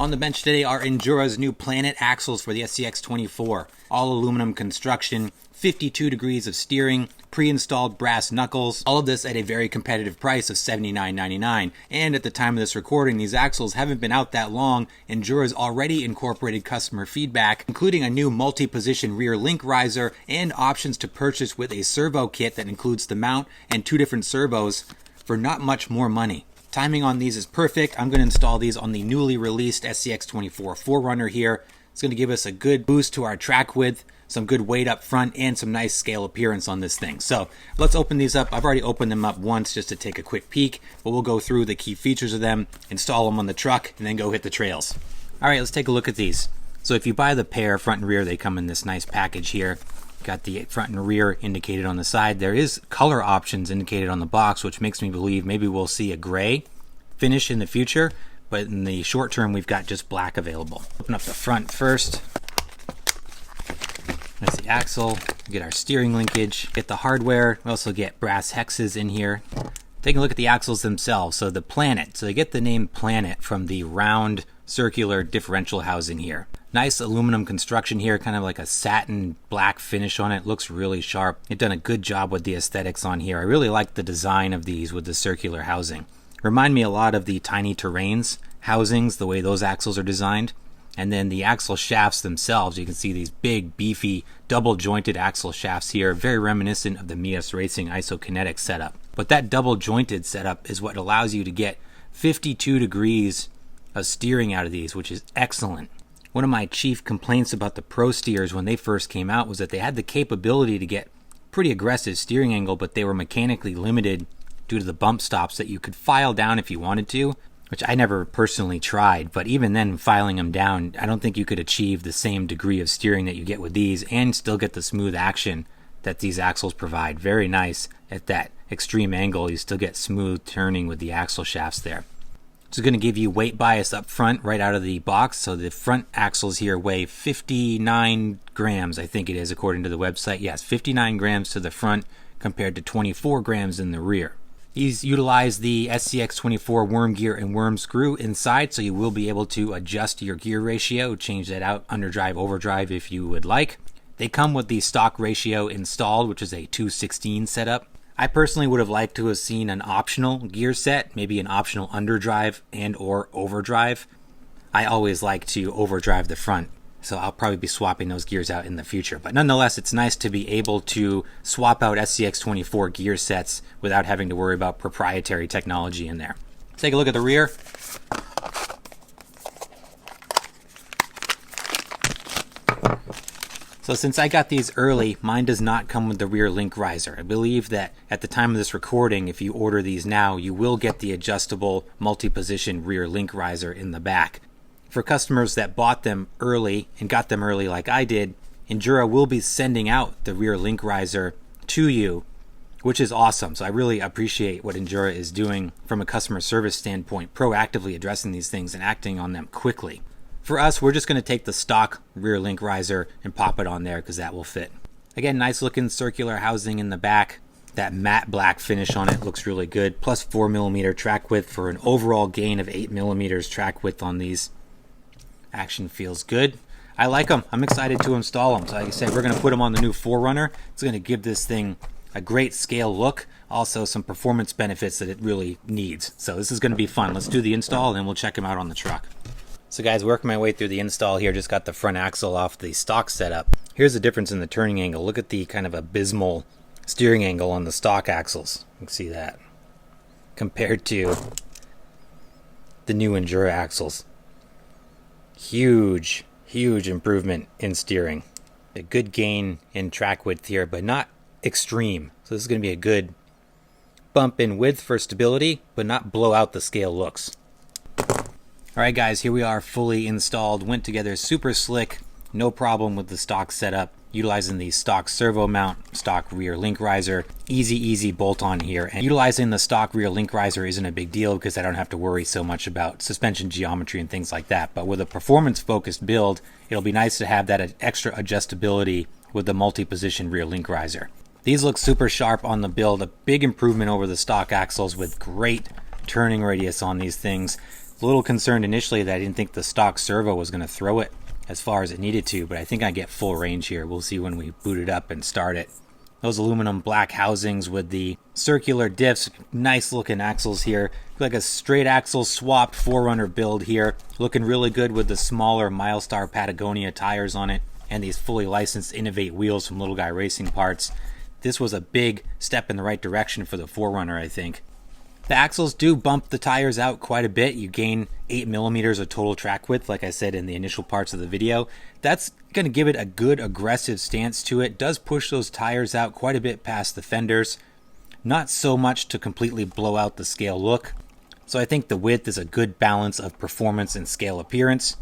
On the bench today are Injora's new Planet axles for the SCX24. All aluminum construction, 52 degrees of steering, pre-installed brass knuckles, all of this at a very competitive price of $79.99. And at the time of this recording, these axles haven't been out that long. Injora's already incorporated customer feedback, including a new multi-position rear link riser and options to purchase with a servo kit that includes the mount and 2 different servos for not much more money. Timing on these is perfect. I'm going to install these on the newly released SCX24 4Runner here. It's going to give us a good boost to our track width, some good weight up front, and some nice scale appearance on this thing. So let's open these up. I've already opened them up once just to take a quick peek, but we'll go through the key features of them, install them on the truck, and then go hit the trails. All right, let's take a look at these. So if you buy the pair front and rear, they come in this nice package here. Got the front and rear indicated on the side. There is color options indicated on the box, which makes me believe maybe we'll see a gray finish in the future, but in the short term we've got just black available. Open up the front first. That's the axle. We get our steering linkage, get the hardware. We also get brass hexes in here. Take a look at the axles themselves. So the Planet, so they get the name Planet from the round circular differential housing here. Nice aluminum construction here, kind of like a satin black finish on it. Looks really sharp. They've done a good job with the aesthetics on here. I really like the design of these with the circular housing. Remind me a lot of the Tiny Terrains housings, the way those axles are designed. And then the axle shafts themselves, you can see these big, beefy, double jointed axle shafts here, very reminiscent of the Mias Racing isokinetic setup. But that double jointed setup is what allows you to get 52 degrees of steering out of these, which is excellent. One of my chief complaints about the Pro Steers when they first came out was that they had the capability to get pretty aggressive steering angle, but they were mechanically limited due to the bump stops that you could file down if you wanted to, which I never personally tried. But even then, filing them down, I don't think you could achieve the same degree of steering that you get with these and still get the smooth action that these axles provide. Very nice at that extreme angle. You still get smooth turning with the axle shafts there. It's going to give you weight bias up front right out of the box. So the front axles here weigh 59 grams, I think it is, according to the website. Yes, 59 grams to the front compared to 24 grams in the rear. These utilize the SCX24 worm gear and worm screw inside, so you will be able to adjust your gear ratio, change that out, underdrive, overdrive if you would like. They come with the stock ratio installed, which is a 216 setup. I personally would have liked to have seen an optional gear set, maybe an optional underdrive and or overdrive. I always like to overdrive the front, so I'll probably be swapping those gears out in the future. But nonetheless, it's nice to be able to swap out SCX24 gear sets without having to worry about proprietary technology in there. Take a look at the rear. So since I got these early, mine does not come with the rear link riser. I believe that at the time of this recording, if you order these now, you will get the adjustable multi-position rear link riser in the back. For customers that bought them early and got them early like I did, Injora will be sending out the rear link riser to you, which is awesome. So I really appreciate what Injora is doing from a customer service standpoint, proactively addressing these things and acting on them quickly. For us, we're just going to take the stock rear link riser and pop it on there because that will fit. Again, nice looking circular housing in the back. That matte black finish on it looks really good. Plus 4mm track width for an overall gain of 8mm track width on these. Action feels good. I like them. I'm excited to install them. So like I said, we're going to put them on the new 4Runner. It's going to give this thing a great scale look. Also some performance benefits that it really needs. So this is going to be fun. Let's do the install and then we'll check them out on the truck. So guys, working my way through the install here, just got the front axle off the stock setup. Here's the difference in the turning angle. Look at the kind of abysmal steering angle on the stock axles. You can see that compared to the new Injora axles. Huge improvement in steering. A good gain in track width here, but not extreme. So this is going to be a good bump in width for stability, but not blow out the scale looks. Alright guys, here we are fully installed. Went together super slick. No problem with the stock setup. Utilizing the stock servo mount, stock rear link riser. Easy bolt on here. And utilizing the stock rear link riser isn't a big deal because I don't have to worry so much about suspension geometry and things like that. But with a performance focused build, it'll be nice to have that extra adjustability with the multi-position rear link riser. These look super sharp on the build. A big improvement over the stock axles with great turning radius on these things. A little concerned initially that I didn't think the stock servo was going to throw it as far as it needed to, but I think I get full range here. We'll see when we boot it up and start it. Those aluminum black housings with the circular diffs, nice looking axles here. Like a straight axle swapped 4Runner build here. Looking really good with the smaller Milestar Patagonia tires on it and these fully licensed Innovate wheels from Little Guy Racing Parts. This was a big step in the right direction for the 4Runner, I think. The axles do bump the tires out quite a bit. You gain 8 millimeters of total track width, like I said in the initial parts of the video. That's going to give it a good aggressive stance to it. Does push those tires out quite a bit past the fenders. Not so much to completely blow out the scale look. So I think the width is a good balance of performance and scale appearance.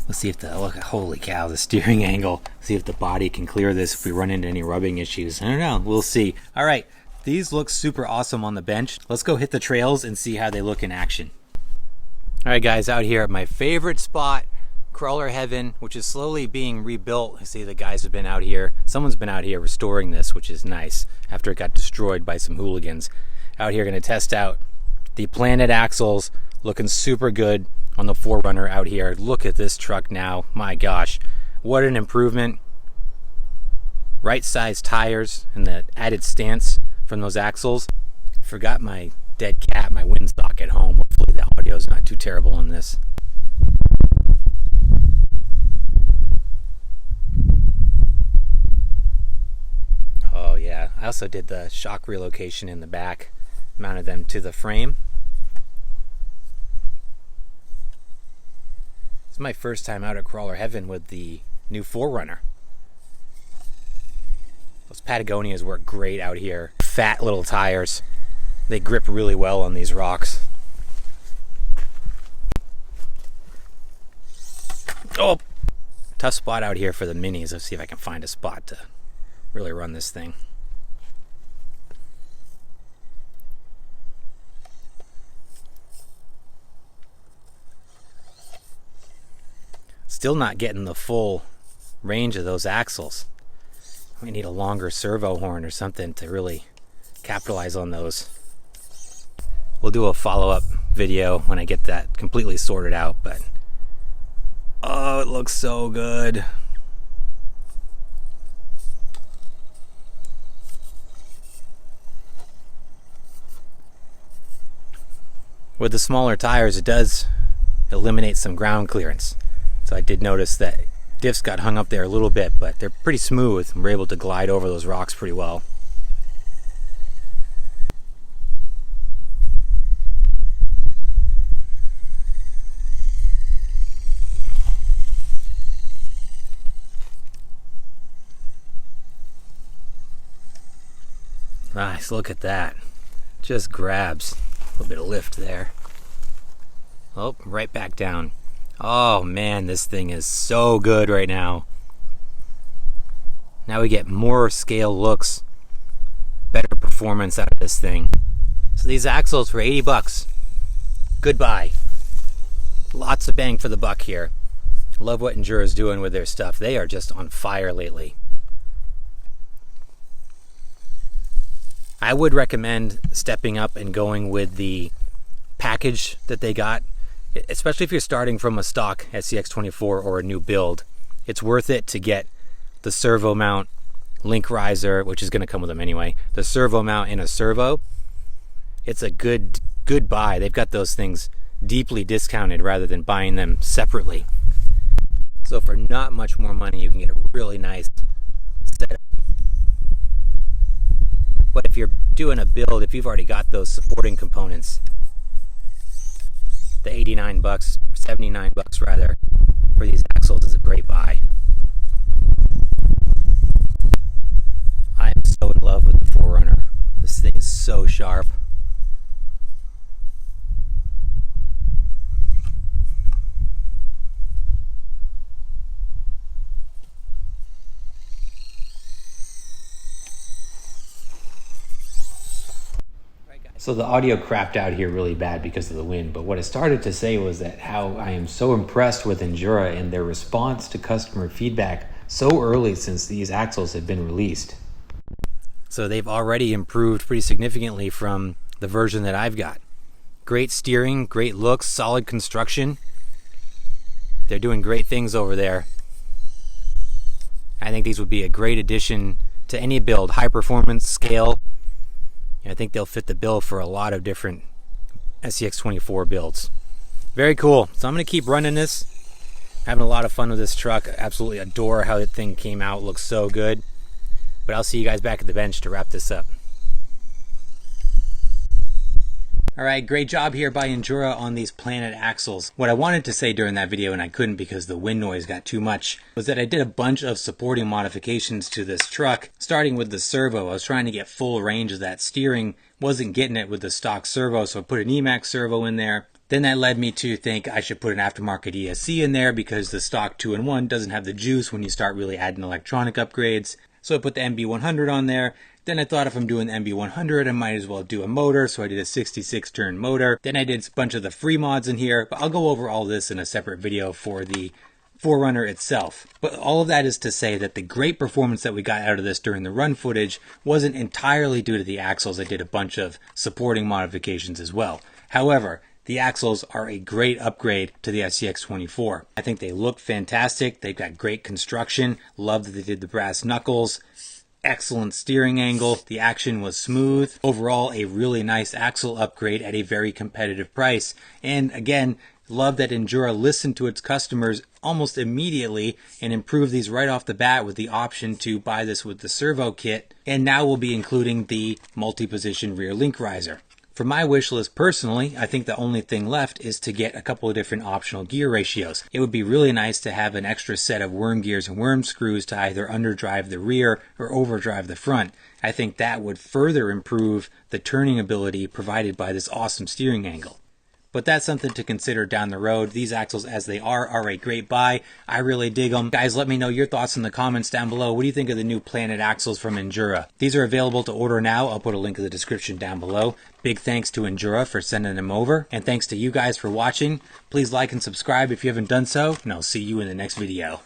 Let's see if holy cow, the steering angle. See if the body can clear this if we run into any rubbing issues. I don't know, we'll see. All right, these look super awesome on the bench. Let's go hit the trails and see how they look in action. All right guys, out here at my favorite spot, Crawler Heaven, which is slowly being rebuilt. I see the guys have been out here. Someone's been out here restoring this, which is nice, after it got destroyed by some hooligans. Out here gonna test out the Planet axles, looking super good on the 4Runner out here. Look at this truck now, my gosh, what an improvement. Right size tires and the added stance from those axles. Forgot my dead cat, my windsock at home. Hopefully the audio is not too terrible on this. Oh yeah, I also did the shock relocation in the back, mounted them to the frame. It's my first time out at Crawler Heaven with the new 4Runner. Those Patagonias work great out here. Fat little tires. They grip really well on these rocks. Oh! Tough spot out here for the minis. Let's see if I can find a spot to really run this thing. Still not getting the full range of those axles. We need a longer servo horn or something to really capitalize on those. We'll do a follow-up video when I get that completely sorted out, but oh, it looks so good. With the smaller tires, it does eliminate some ground clearance. So I did notice that diffs got hung up there a little bit, but they're pretty smooth and we're able to glide over those rocks pretty well. Nice, look at that. Just grabs. A little bit of lift there. Oh, right back down. Oh man, this thing is so good right now. Now we get more scale looks, better performance out of this thing. So these axles for 80 bucks. Goodbye. Lots of bang for the buck here. Love what Injora is doing with their stuff. They are just on fire lately. I would recommend stepping up and going with the package that they got, especially if you're starting from a stock SCX24 or a new build. It's worth it to get the servo mount, link riser, which is going to come with them anyway, the servo mount and a servo. It's a good buy. They've got those things deeply discounted rather than buying them separately. So for not much more money, you can get a really nice setup. But if you're doing a build, if you've already got those supporting components, the 89 bucks, 79 bucks rather, for these axles is a great buy. I am so in love with the 4Runner. This thing is so sharp. So the audio crapped out here really bad because of the wind, but what I started to say was that how I am so impressed with Injora and their response to customer feedback so early since these axles had been released. So they've already improved pretty significantly from the version that I've got. Great steering, great looks, solid construction. They're doing great things over there. I think these would be a great addition to any build, high performance, scale. I think they'll fit the bill for a lot of different SCX24 builds. Very cool. So I'm going to keep running this. Having a lot of fun with this truck. Absolutely adore how that thing came out. Looks so good. But I'll see you guys back at the bench to wrap this up. Alright, great job here by Injora on these Planet axles. What I wanted to say during that video, and I couldn't because the wind noise got too much, was that I did a bunch of supporting modifications to this truck, starting with the servo. I was trying to get full range of that steering, wasn't getting it with the stock servo, so I put an Emax servo in there. Then that led me to think I should put an aftermarket ESC in there because the stock 2-in-1 doesn't have the juice when you start really adding electronic upgrades. So I put the MB100 on there. Then I thought if I'm doing the MB100, I might as well do a motor, so I did a 66-turn motor. Then I did a bunch of the free mods in here, but I'll go over all this in a separate video for the 4Runner itself. But all of that is to say that the great performance that we got out of this during the run footage wasn't entirely due to the axles. I did a bunch of supporting modifications as well. However, the axles are a great upgrade to the SCX24. I think they look fantastic. They've got great construction. Love that they did the brass knuckles. Excellent steering angle. The action was smooth. Overall, a really nice axle upgrade at a very competitive price. And again, love that Injora listened to its customers almost immediately and improved these right off the bat with the option to buy this with the servo kit. And now we'll be including the multi-position rear link riser. For my wish list personally, I think the only thing left is to get a couple of different optional gear ratios. It would be really nice to have an extra set of worm gears and worm screws to either underdrive the rear or overdrive the front. I think that would further improve the turning ability provided by this awesome steering angle. But that's something to consider down the road. These axles as they are a great buy. I really dig them. Guys, let me know your thoughts in the comments down below. What do you think of the new Planet axles from Injora? These are available to order now. I'll put a link in the description down below. Big thanks to Injora for sending them over. And thanks to you guys for watching. Please like and subscribe if you haven't done so. And I'll see you in the next video.